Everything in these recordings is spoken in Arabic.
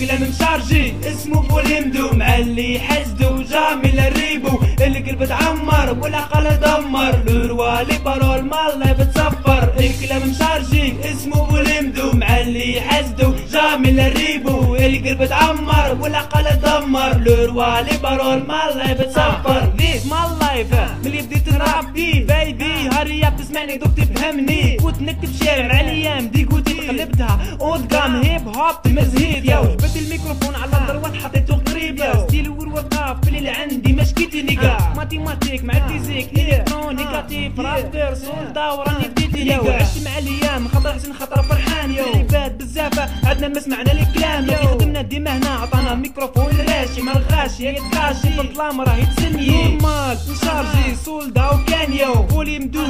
الكلام مشارجي اسمه بوليمدو مع اللي حسدو جامل الريبو القلب تعمر والعقل دمر لوروا لي بارول مالله بتصفر الكلام مشارجي اسمه بوليمدو مع اللي حسدو جامل الريبو القلب تعمر والعقل دمر لوروا لي بارول مالله بتصفر ذيس مال لايف ملي بديت نرابي بايبي هاري بتسمعني دوك تفهمني كنت نكتب شعر مع الايام دي كنت قلبتها اود قام هيب هوب تمزهيد يا جبت الميكروفون على الدروات حطيته قريب يا ستيل والوقاف في اللي عندي مشكلتي نيكا ماتيماتيك مع الفيزيك الكترونيكاتيف رابر سولدا وراني بديت يا عشت مع الايام خاطر حسن خاطر فرحان يا عباد بزاف عندنا ما سمعنا الكلام اللي خدمنا ديما هنا عطانا ميكروفون راشي ما الغاشي يتغاشي في الظلام راه يتسني نورمال نشارجي سولدا وكانيو بوليمدو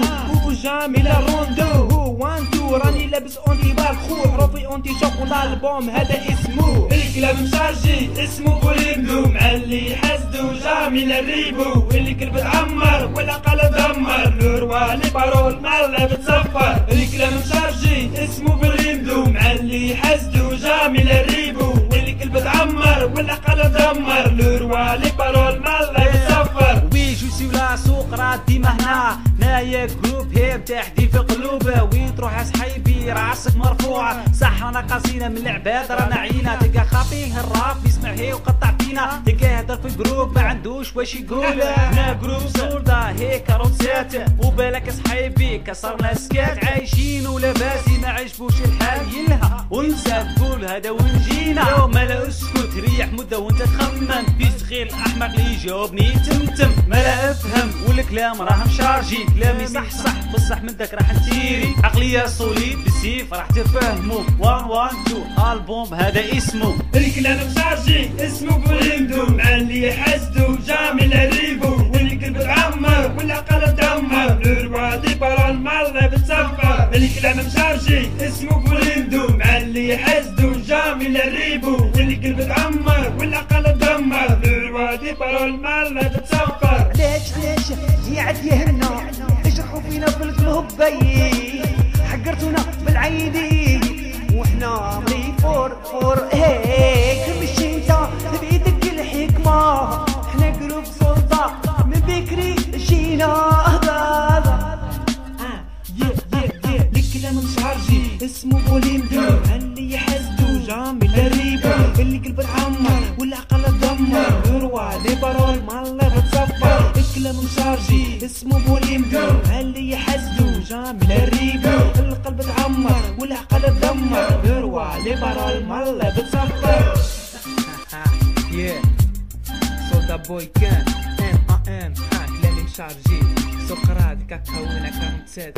وجامل الروندو هو وان تو راني لابس اونتي بار خو حروفي اونتي شوكولا البوم هذا اسمه الكلام مشارجي اسمه بوليمدو مع اللي حسدو جامل الريبو اللي قلب تعمر والعقل دمر لوروا لي بارول مالله بتصفر الكلام مشارجي اسمه بوليمدو مع اللي حسدو جامل الريبو اللي قلب تعمر والعقل دمر لوروا لي بارول مالله بتصفر وي جو سي ولا سوق راه ديما هنا نايا جروب هيب تحدي في قلوبه وين تروح صحيبي راسك مرفوعه صح انا قصينا من العباد رانا عينا تلقى خاطيه الراب يسمع هي وقطع فينا تلقى يهدر في جروب ما عندوش واش يقول انا جروب سولدا هيك روتسات وبالك صحيبي كسرنا سكات عايشين ولاباسي ما عجبوش الحال يلها ونسى تقول هذا وين جينا يوم لا اسكت ريح مده وانت تخمن في صغير الاحمق اللي يجاوبني تمتم ما لا افهم والكلام راه مشارجي كلامي صح صح بصح من ذاك راح نتيري عقليه صوليد بالسيف راح تفهموا 112 البوم هذا اسمه الكلام مشارجي اسمه بوليمدو مع اللي حسدو جامل الريبو واللي قلب تعمر والعقل دمر لوروا دي بارول مالله بتصفر الكلام مشارجي اسمه بوليمدو مع اللي حسدو جامل الريبو واللي قلب تعمر والعقل دمر لوروا دي بارول مالله بتصفر ليش يعد يهنا اشرحوا فينا بالمهبي حقرتونا بالعيدي واحنا ملي فور هيك مش انت بايدك الحكمه احنا قلوب سلطه من بكري جينا هذا الكلام مشارجي اسمه بوليمدو اللي يحسدو جامل الريبو اللي قلب تعمر والعقل دمر لوروا لي بارول مالله بتصفر الكلام مشارجي اسمه بوليمدو اللي يحسدو جامل الريبو القلب تعمر والعقل دمر لوروا لي بارول مالله بتصفر سولدا بوي كان ان كلامي مشارجي سقراط كاكاونا كامتسات